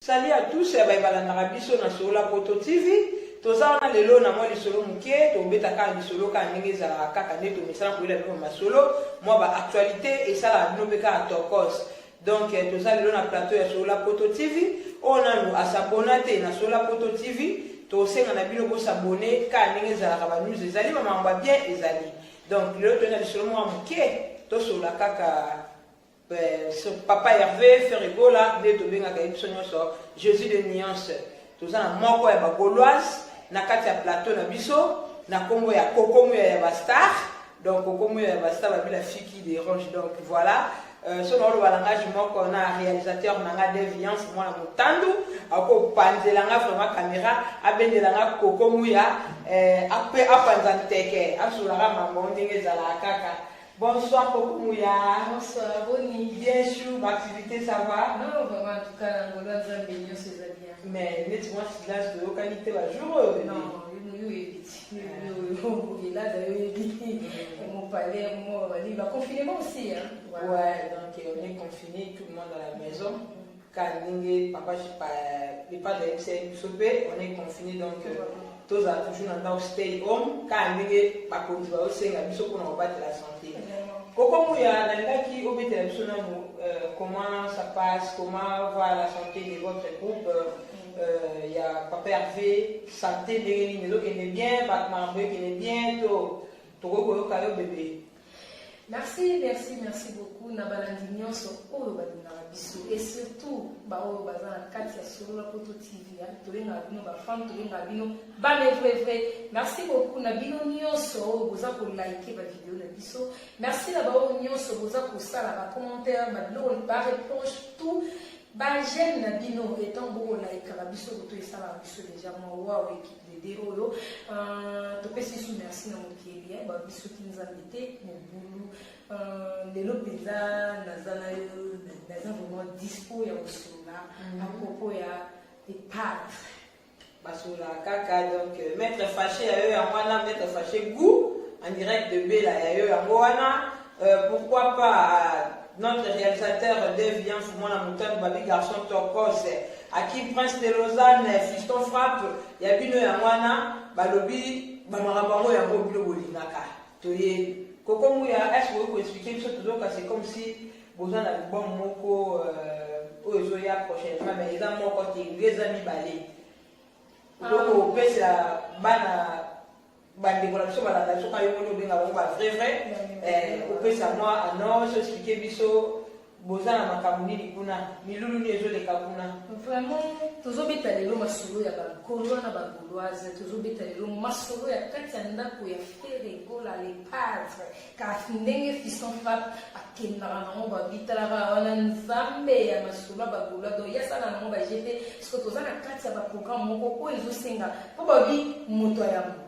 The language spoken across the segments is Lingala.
Salut à tous, c'est Baïbalandara Biso na Sola Poto TV. Toza na lelo na moi lisolo mukie, to beta ka lisolo ka ndenge za kaka neto misala ko ila ma solo, moi ba actualité et ça la bino beka à Tokos. Donc toza lelo na plateau ya Sola Poto TV, on a nous à s'abonner na Sola Poto TV, to senga na bino ko s'abonner ka ndenge za ka ba news ezali mama ba bien ezali. Donc lelo to na lisolo moi mukie, to sola kaka Papa Hervé Ferrigola de Tobenga Gaïpsonyoso Jésus de Nuance tout ça na moko ya ba Gauloise na kati ya plateau na biso na kombo ya Kokomu ya Bastar donc Kokomu ya Bastar ba bila fiki des ronges donc voilà son olo balangage moko na réalisateur nanga Deviance moi na Mutandu ako panzelanga vraiment caméra abendelanga Kokomu ya ape apanzanteke asulanga mambo ndenge zala kaka. Bonsoir Kokoumouya. Bonsoir Boni. Bien sûr, l'activité ça va? Non, vraiment en tout cas, l'Angola a bien c'est bien. Mais nettement si là de localité va jour. Non, nous est là d'ailleurs mon palais, moi il va confinement aussi hein. Voilà. Ouais, donc on est confiné tout le monde à la maison. Kaninge, papa je sais pas, les pas de MCM on est confiné donc tous à toujours dans stay home. Kaninge pas qu'on va aussi la biso pour nous battre la santé. Kokoumouya, qui comment ça passe, comment va la santé de votre groupe? Il y a Papa Hervé, santé de l'Union qui est bien, Batman qui est bien, tout bébé. Merci beaucoup. Nabalandignon sur Biso et surtout Bao Bazan Katia sur la Poto TV. Tolenga Bino, Bafam, Tolenga Bino, Bane vrai. Merci beaucoup. Nabino Nyonso, Boza pour liker ma vidéo la Biso. Merci Nabao Nyonso, Boza pour ça, la commentaire, Madlo, ba reproche tout. Ba j'aime Nabino étant beau like la Biso, Boto et ça la Biso déjà moi wow équipe de Déolo. Topé sous merci na Mokieli, ba Biso qui nous a invité, mon boulot. Les lopeza nazana vraiment dispo ya osula à propos ya des pâtes basula kaka donc maître fâché à eux en wana maître fâché goût en direct de Bela à eux en wana pourquoi pas notre réalisateur Deviance moi la montagne babi garçon Tokos à qui Prince de Lausanne Fiston frappe ya bino ya wana balobi bamarabango ya bobilo bolingaka toye Kokoumouya, est-ce que vous pouvez expliquer ce que c'est comme si vous avez un bon mot prochainement, mais les amis qui les amis balés. Donc, au pays, c'est la bande de collaboration, la nation, quand il y a vrai, au pays, c'est moi, non, je expliquer biso. Bozana makamuni likuna milulu ni ezo lekakuna vraiment tozobeta lelo masolo ya ba Gaulois na ba Gauloise tozobeta lelo masolo ya kati ya ndako ya Ferrigola les padres ka ndenge Fiston frappe akendaka nango babitalaka wana nzambe ya masolo ba Gaulois donc yasala nango bajete soki toza na kati ya baprogramme moko oyo ezosenga mpo babi moto ya yango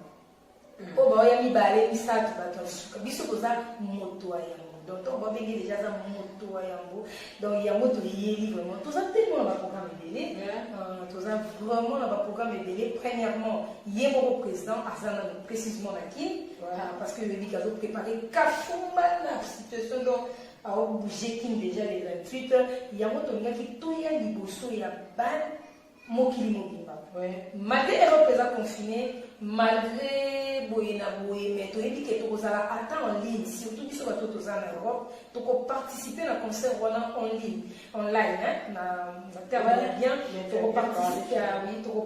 mpo baoya mibale misato bato ya suka biso toza moto ya yango. Donc, on va déjà ça moto à Yambo. Donc, il y a moto lié vraiment. Tout ça, tellement dans le programme BD. Tout ça, vraiment dans le programme BD. Premièrement, il y a mon président, précisément qui parce que le Ligue a préparé Kafouma, la situation dont j'ai déjà les 28. Il y a mon qui tout y a Liboso, il y a Ban, Mokili Mobimba. Malgré les représentants confinés, malgré Boyena Boye, mais tu as dit que tu as attendre en ligne, surtout si tu es en Europe, tu peux participer à un concert en ligne, online, bien, tu peux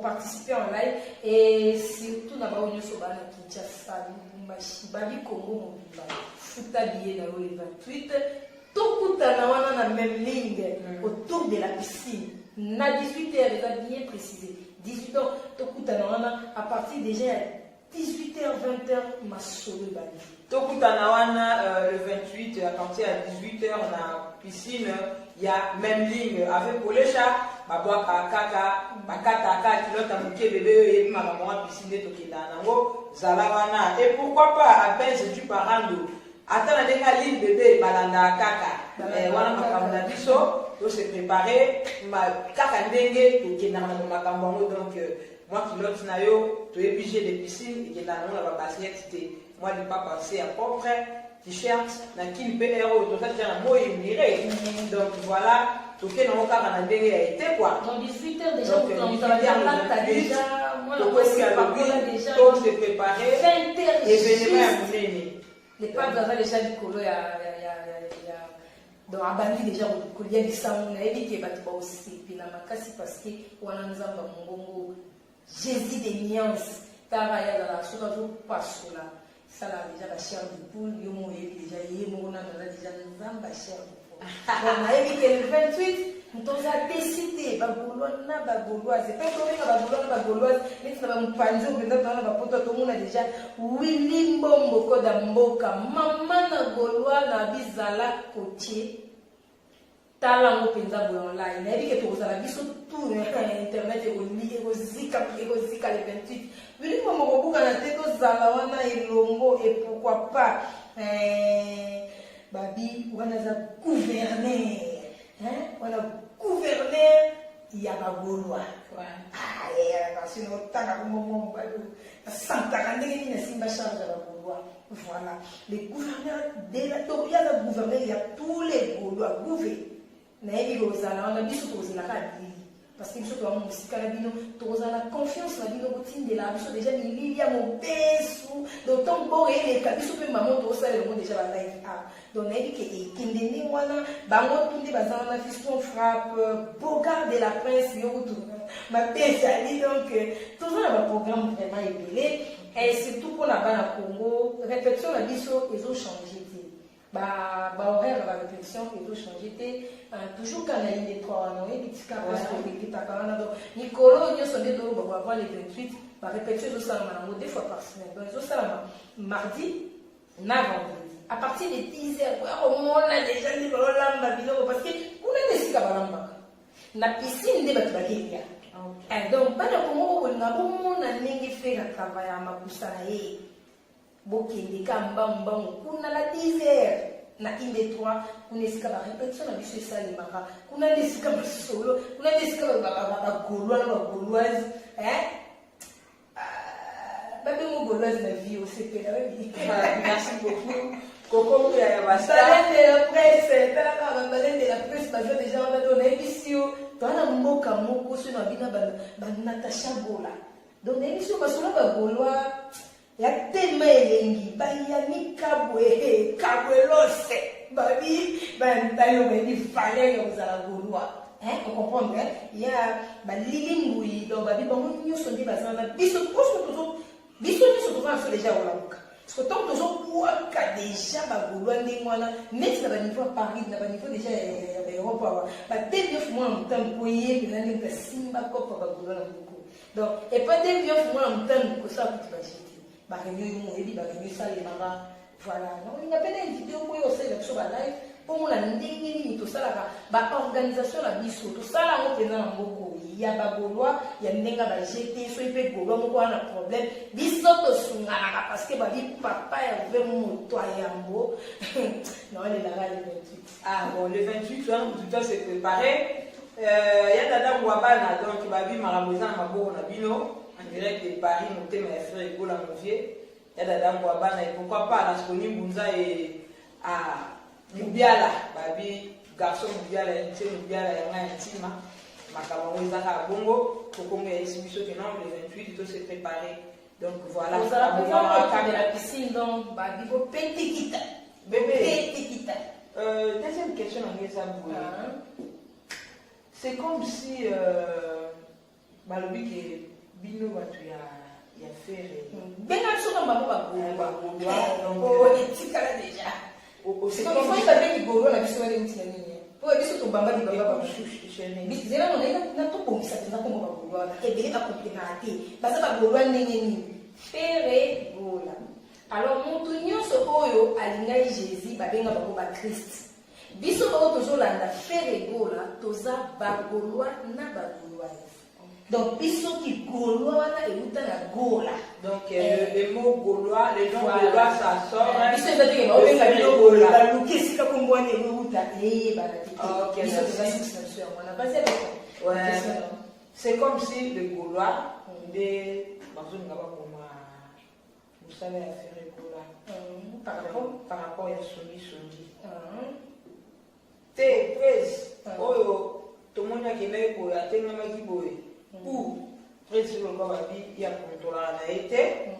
participer en live, et surtout dans la Soba, Kinshasa, Babi Congo, Fouta Billet dans le 28, tout dans la même ligne autour de la piscine. Na 18h, il a bien précisé. 18h, à partir déjà 18h, 20h, ma solo bali. Tokutanawana le 28 à partir à 18h dans la piscine, il y a même ligne avec Polécha, Babouaka Kaka, Bakataka, Kilota Mouké bébé et maman piscine de Tokidanango, Zalawana. Et pourquoi pas à peine du parando? Attends la ligne bébé Balanda Kaka, wana makamuna biso, to se préparer, ma Kaka ndenge, Tokinana makambango donc. Moi qui l'autre nayo, tu es obligé de piscine et que dans la basket, moi je ne pas passer à propre t-shirt, dans qui peut héros, tout ça, j'ai un mot et donc voilà, tout ce que nous avons été quoi. Donc 18h, Non, ça va dire là, t'as déjà, moi, la voici par contre, déjà. Tout se préparer. 20 heures. Événement à mener. Les pages avaient déjà du colo, il y a. Donc, abandi déjà, il y a des sangs, il y a des bâtiments aussi. Puis, la macassi, parce que, on a un zamba, mon Jésus des nuances. Car il y a dans la source, pas sur là. Ça, là, déjà, la chair de poule, il y a déjà, il y a déjà, la chair de poule. On a évité le 28. Então já décidé, bagulho na bagulhoise. Quand on est na bagulhoise, mais na bagulhoise, on peut na bapoto tout monde déjà. Willy Mbombo koda mboka, mama na golwa na bizala kotie. Tala mo penza bo online. Na bike to zala biso tout internet zika le 28. Willy Mbombo ko buka na te to zala wana elongo et pourquoi pas babi wana za gouverner. On a gouverneur, il y a pas Gaulois. Ah, il y a sinon tant que mon badou. Santa Candé, il y a Simba charge de la Gaulois. Voilà. Les gouverneurs, il y a le gouverneur, il y a tous les Gaulois gouvernés. Mais il y a un bisou pour la radio. Parce que nous sommes musique à la bino, nous avons la confiance dans la routine de la biso déjà il y a mon beso, d'autant bon et les cabiso peut maman tout ça le monde déjà la live a. Donc elle dit que kindeni wana bango tout des bazan la fiston frappe bogard de la presse yo tout. Ma pèse ali donc tout ça le programme vraiment épelé et surtout pour la bana Congo, répétition la biso ils ont changé. Horaire la réflexion et tout changé toujours quand il y a des trois ans et des petits cas parce que les petits accords donc Nicolo nous sommes des deux avant les 28 la répétition de ça deux fois par semaine donc ils ont ça mardi na vendredi à partir de 10h on a déjà dit lamba biloko parce que on a des lamba na piscine de batibaki donc pas de comment on a bon na ningi fait le travail à makusa na ye bokende kamba kuna la 10h na inde 3 kuna esika ba répétition na biso esalemaka kuna esika ba solo kuna esika ba golwa na ba gauloise babe mo gauloise na vie au CP merci beaucoup Coco ya basta de la presse tala de la presse bazo déjà on a donné émission tona mboka moko so na bina ba Natasha Gola donc émission ba solo ba gaulois ya tellement elengi bayani kabwe lose babi bantayo bani fallait que vous allez vouloir on comprend il y a balilingui donc babi bango nyoso ndi bazana biso biso va faire déjà wala buka parce que tant toujours pour ka déjà bagulwa ndingwana net na niveau Paris na niveau déjà Europe ba tebio fuma mtampo yebi na ndinga simba kopa bagulwa na buku donc et pas tebio fuma mtampo ça pour tu voilà non il y a pas une vidéo pour essayer sur la live pour mon ndenge tout ça là organisation la biso tout ça là on présent en beaucoup il y a ba Gaulois il y a ndenga ba GT so il peut Gaulois moko na problème biso to sungana parce que ba bi papa ya veut moto yambo non il est là le 28 ah bon le 28 hein tout ça c'est préparé il y a dada mwabana donc babi maraboza na maboko na bino en direct de Paris, monté mes frères et la Monvier. Il y a des gens et pourquoi pas la Sconi Bunza et à Moubiala, Babi, garçon Moubiala, c'est Moubiala, il y a un intima, Makamou Zaka Bongo, pour qu'on ait exhibition que non, le 28, tout s'est préparé. Donc voilà. Vous allez pouvoir de la piscine, donc Babi, vous petit kita. Bébé. Petit kita. Deuxième question, c'est comme si Balobi qui bino batu ya faire benga sona mabo bagulwa etikala déjà c'est comme il faut savoir que golo na biso wale ntina nini po biso to bamba di baba ba chene bizela no na to bomisa tena ko bagulwa na ebele ba complémenter baza bagulwa nini nini faire gola alors mutu nyonso oyo alingai Jésus babenga bako ba Christ biso oyo tozolanda faire gola toza bagulwa na bagulwa. Donc, biso qui Gaulois et Uta la Gola. Donc, les mots Gaulois, les noms Gaulois, ça sort. Biso est dit que on est Gaulois. La Luki, si ka kumbo ne Uta, ok, biso c'est ça, on a basé avec ça. Ouais. C'est comme si le Gaulois, des personnes là-bas pour moi, vous savez, affaire Gaulois. Par rapport à Sondi. T13. Oh, tout le monde qui est là pour atteindre ma kiboé. ou président le babi il y a contrôle à été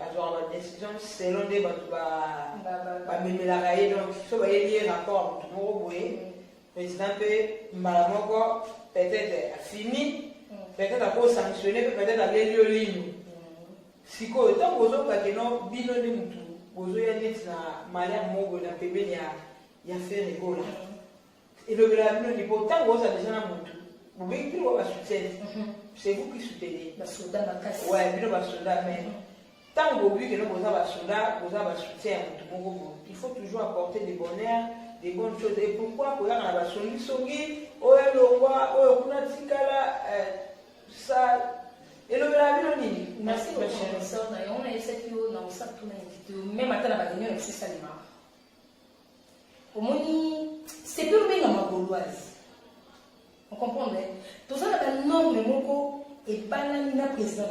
avoir la décision selon des même la raille donc il faut y rapport tout le président peut malamoko peut-être fini peut-être à cause sanctionner peut-être aller le ligne si quoi tant que vous avez non bino de mutu vous avez dit na manière mogo na pebe ya faire rigola et le gouvernement dit pourtant vous avez déjà na mutu vous voyez qu'il va soutenir c'est vous qui soutenez la soldat na casse ouais bino ba soldat mais tant que vous voyez que vous avez soldat vous avez soutien il faut toujours apporter des bonheurs des bonnes choses et pourquoi pour la ba songi oyo longwa oyo kuna tikala ça et le gouvernement dit merci beaucoup professeur on a essayé que dans ça tout même à la badinière c'est salima au moni c'est plus bien dans ma gauloise on comprend mais tout ça la norme moko et banani na président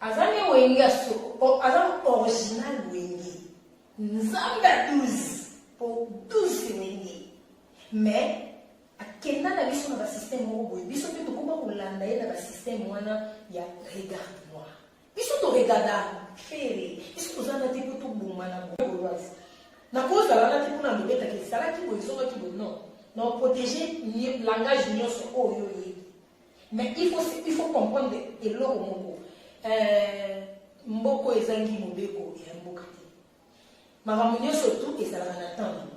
azali wenga so azali original wengi nzamba 12 pour 12 wengi mais akenda na biso na ba système moko biso pe to komba kolanda ye na ba système wana ya regarde moi biso to regarda fere biso to zana te ko to boma na gauloise na cause la na te ko na mbeta ke sala ki bo iso ki bo non protéger ni langage nyonso oyo ye mais il faut comprendre eloko moko mboko ezangi mobeko ya mboka te makambo nyonso tu ezalaka na temps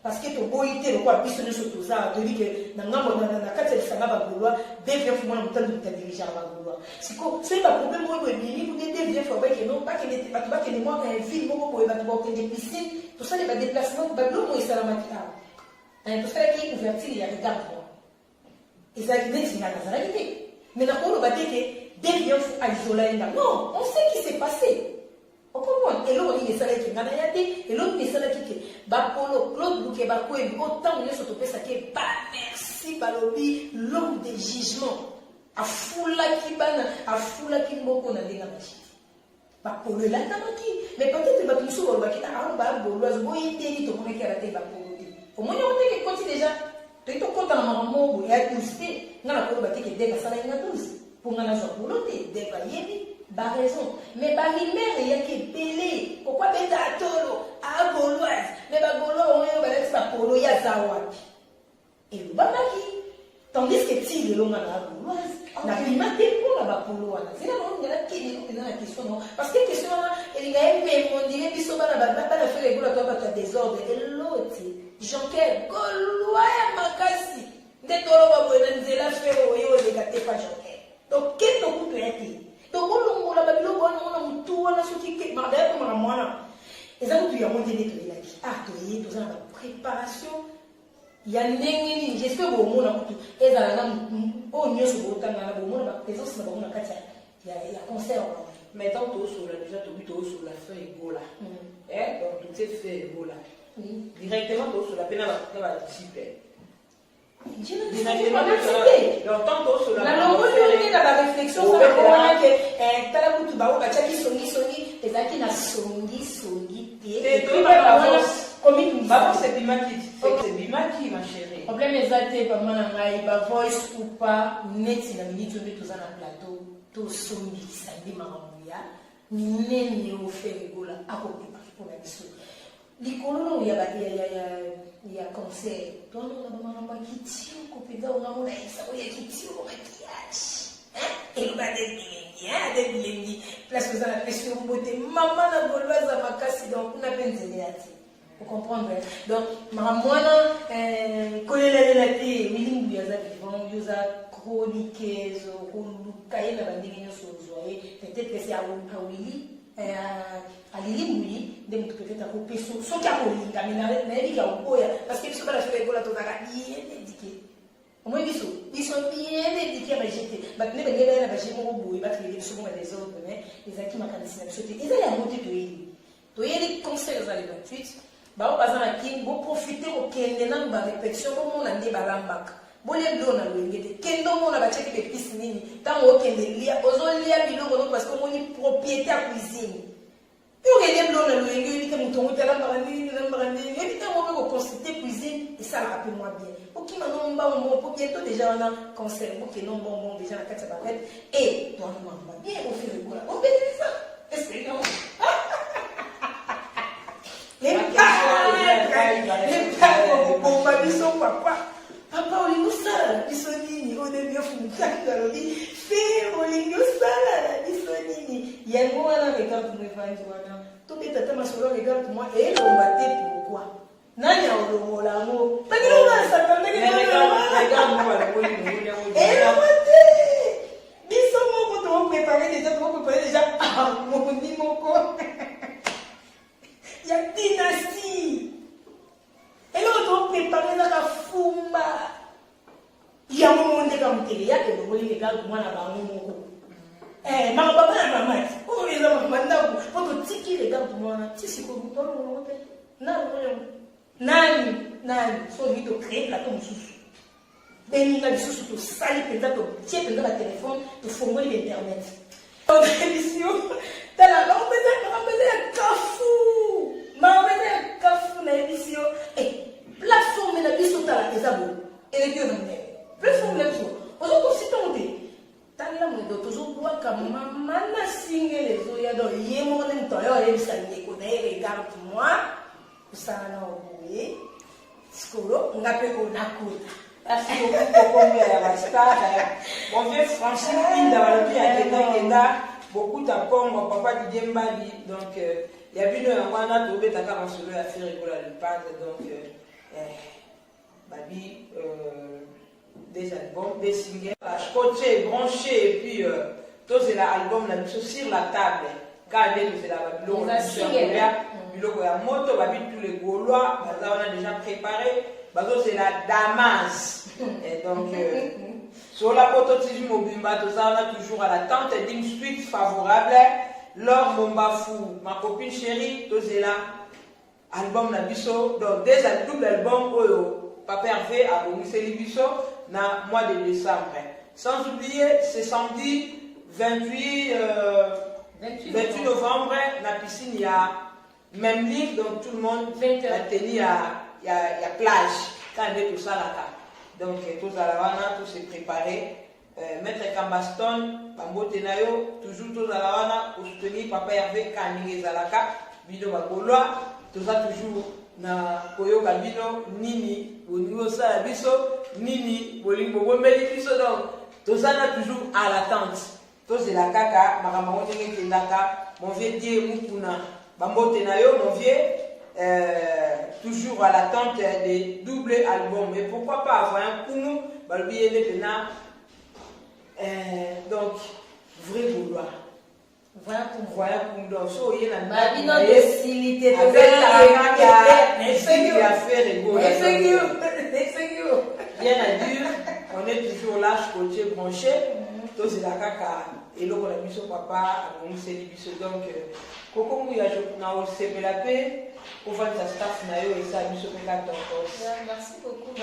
parce que toboyi te lokwa biso nyonso toza toyebi ke na ngambo na kati ya lisanga bagolwa dvf mwana motali mutadirigaka bagolwa siko soki baproblème oyo ebimi kude dvf abaki no bakende bato bakende mwa ville moko boye bato bakende piscine tosali badeplacement babilomo esalamaki awa tosalaki ouverture ya regard moi ezalaki neti nga nazalaki te mais nakoloba te ke dvf aisola ye nga non on sait qui s'est passé okomona eloko nini esalaki nga na ya te eloko nini esalaki ke bapolo claude luke bakoyebi otango nyonso topesaki bamerci balobi l'homme de jugement afulaki bana afulaki mboko na ndenge machiti bapolo elatamaki mais peut-être bato mosusu balobaki awa bagoloise boyeteli tomonaki ala te bapolo te omoni yango teke koti déjà toyi tokota na makambo boye ya 12 te nga na koloba teke dek asalaki nga 12 mpo nga nazwa polo te dek ayebi ba raison mais ba rimere yaki ebele pourquoi beta atolo a gauloise mais ba gaulois oyo balaki ba polo ya zawapi elobamaki tandis que ti lelo nga na gauloise na bima te mpona bapolo wana zela nongela kende mpena na question non parce que question wana elinga ememondire biso bana fere egola to bato ya désordre eloti jonker gaulois ya makasi nde toloba boye na nzela fere oyo oleka te pa jonker donc kendo kutu ya te donc olongola babiloko wana ona motu wana soki daye komaka mwana eza kutu yango nde nde toyelaki toye toza na bapréparation ya ndenge nini j'espère bomona kutu ezala na oyo nyonso bootangana bomona baprésence na bango na kati ya concert wana mais tant tozosola déjà tobi tozosola fin egola donc totie fin egola directement tozosola mpe na batipe nalongoli na baréflexion wana ke tala kutu bango batiaki songisongi ezalaki na songisongi te ebimaki ma chérie problème eza te pama na ngai bavoice ou pas neti na miniti nde toza na plateau tosongisa nde makambo ya minene ofere egola akoprépare mpona biso likolo ya concert tozomona bamakambo ya kitiko mpenza ongamona esa oyo ya kitiko makiage eloba de bilengi place oza na pression mbote mama na gauloise makasi donc kuna mpe nzele ya te ocomprendre donc makambo wana kolelalela te milimbu yaza vivant yoza chroniqueuse okoluka ye na bandenge nyonso ozwa ye peut-être se awili alilimbuli nde moto peut-être akopeso soki akolinga me nayebika okoya parce que biso bana fere ekola tozaka bien édike omoi biso bien édike ya bajete bato nde balingi baya na baje moko boye batolele biso bonga desordre me ezalaki makanisi na biso te eza yango te toyeli concert eza le 28 bao baza na kini boprofite kokende nanu barépétition bomona nde balambaka bolia biloko na lolenge te kende omona batiaki bepisi nini ntango okende lia ozolia biloko no parce que omoni propriété ya cuisine Pour aider l'homme, le lingue, il dit que nous tombons là, il dit qu'on va consulter cuisine et ça rappelle moi bien. Pour qui maintenant on va pour bientôt déjà on a cancer, pour qui non bon déjà la carte barrette et toi on va bien au fil de quoi. On fait ça. Est-ce que non? Les parents, mon mari son papa. Papa, on nous sala, ils sont nini, on est bien fou. On dit, fais, on est nous sala, ils sont nini. Il y a un moment là, regarde pour me faire un tout est tata ma soeur regarde pour moi et on va pourquoi. Nani a olomo la mo. Pas que on ça quand regarde moi la poli no. Et on va te. Ils sont mon préparer déjà mon ni mon corps. Il y a dynastie. Et là, on doit préparer la fumba. Il y a un moment où on télé, il y a que vous voulez regarder moi là-bas, eh, ma papa et ma mère, oh, ils ont maintenant, quand tu tiki regarde moi, tu sais quoi, vous parlez, nani, soit lui de créer la comme sous. Ben, il a des sous tout sali, peut-être, tu tiens dans la téléphone, tu formules l'internet. Donc, l'émission, t'as la on un cafou. Un cafou dans l'émission. Et plateforme la biso t'as la abo. Et les deux plateforme la biso. Aux autres aussi t'ont t'as la mode toujours boire comme maman na singe les oya do yemo nem to yo et ça n'y connaît regarde moi. Ça n'a oublié. Skolo ngape ko nakuta. Merci beaucoup pour la star. Mon vieux Francine Pinda, beaucoup d'apports, papa Didier Mbadi. Donc, il y a eu un trouvé ta carte en solo à faire rigoler le padre. Donc, Babi, des albums, des singles, scotché, branché, et puis, tout c'est l'album, la mission sur la table. Gardez, c'est la Babylone, la moto, Babi, tous les Gaulois, on a déjà préparé. C'est la Damas. Et donc, sur la prototype Mobimba, tout ça, on a toujours à l'attente d'une suite favorable. Laure Mombafou, ma copine chérie, tout c'est là. Album Nabiso, donc des double albums, Papa Hervé a bonissé Libiso, dans le mois de décembre. Sans oublier, c'est samedi 28 novembre, dans la piscine, il y a même ligne, donc tout le monde a tenu il y a plage, quand il est tout ça là. Donc, tout ça là, tout s'est préparé. Maître Kambaston, Bambo Tenayo, toujours tout ça là, pour soutenir Papa Hervé, Kaningé Zalaka, Bido Bagoloa, tout ça toujours na Koyo Gabino, Nini, Bongo Salabiso, Nini, Bolingo Bomeli Biso, donc, tout ça là toujours à l'attente. Tout c'est la caca, Maramao Tendaka, mon vieux Dieu Mukuna, Bambo Tenayo, mon vieux. Toujours à l'attente des doubles albums. Mais pourquoi pas avoir un Kounou, Balbier les Pénats. Donc, vrai Gaulois. Voilà pour donc, so il y a une docilité de bien à dire, on est toujours là, scotché, branché. Donc, c'est la caca. Et là, on a mis son papa, on s'est dit, donc, Coco Mouya, je n'ai pas la paix. Pour faire sa staff, et ça, merci beaucoup.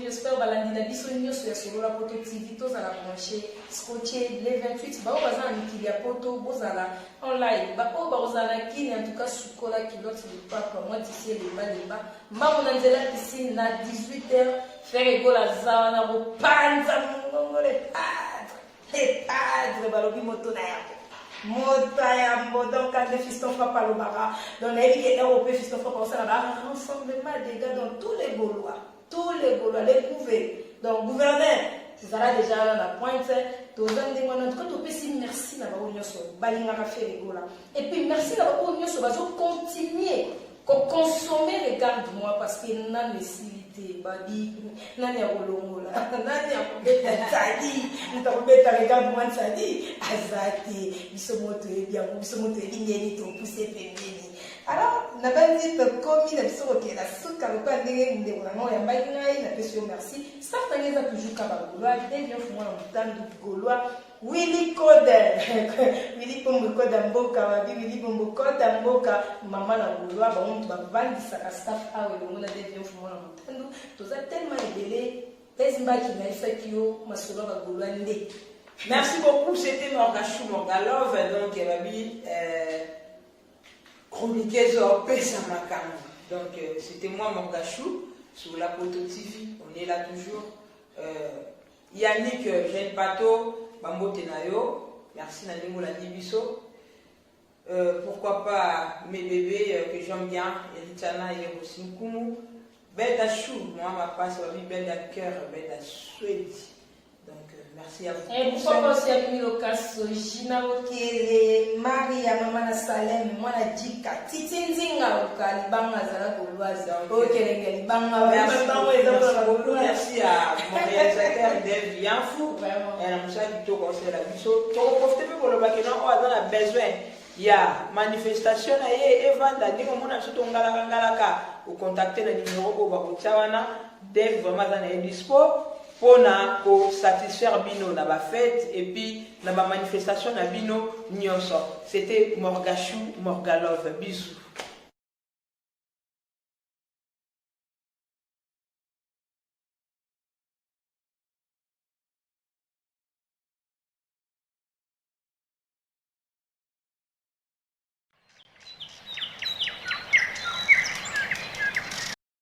J'espère que la biso sur la poto TV, tous à la brancher, scotché, les 28, bah, on va en a poto, bozala, en live, bah, on va en qui, en tout cas, sous cola, qui l'autre, le pape, moi, d'ici, les bas, ma mon angela ici, na 18h, faire égaux la zana, panza, les padres, balobi motonaire. Motayambo, donc quand les fistons frappent à l'Obara, dans les villes européennes, fistons frappent au Sénat, rassemblement des gars dans tous les Gaulois, les couvées. Donc, gouverneur, c'est ça là déjà à la pointe, tous les gens en tout cas, tu peux dire merci d'avoir union sur Balinga fait les Gaulois. Et puis, merci d'avoir union sur Bazo, continuer, consommer, regarde-moi, parce qu'il n'a nécessité, Babi, nani ya kolongola, nani ya kobeta tsadi, muta kobeta regarde-moi tsadi, azati, bisomoto ebingeni to pousser pembeni. Alors, na bandi to komi na biso ke la suka ko ndenge ndeko na ngo ya mbaki ngai na pesio merci. Staff tangeza toujours kaba Gaulois, devient fumwa na mutando Gaulois. Willy Code, Willy Pombo Code Mboka, Wabi Willy Pombo Code Mboka, Maman na Gaulois, ba on va vendre sa staff a we on a devient fumwa na mutando. Toza tellement aidé, Ezimba qui na ifakio masolo ba Gaulois ndé. Merci beaucoup, c'était Morgachou Morgalov, donc Wabi chroniqueuse au Pesa Makano. Donc c'était moi Morgachou sur la Poto TV. On est là toujours. Yannick Jeanne Pato, Bambo Tenayo, merci Nanimo la Nibiso. Pourquoi pas mes bébés que j'aime bien, Eritana et Rosinkumu. Belle Chou, moi ma passe, ma vie belle à cœur, belle à Suède. Donc merci à vous. Et pourquoi pas aussi à Milokas, Gina Okele, Maria, Maman Salem, moi la Dika, Titinzinga, Kalibanga, Zala Gouloise, Okele, Banga, merci à mon réalisateur Dave Yanfou. Et à Moussa Dito, conseil la Bisso. Tu profitez pour le bac, on a besoin. Il y a manifestation et vendre ni comme on a surtout ngalaka ou contacter le numéro au Baroutiawana dès vraiment dans les dispo pour na ko satisfaire bino na ba fête et puis na ba manifestation na bino nyonso. C'était Morgachou Morgalov, bisous.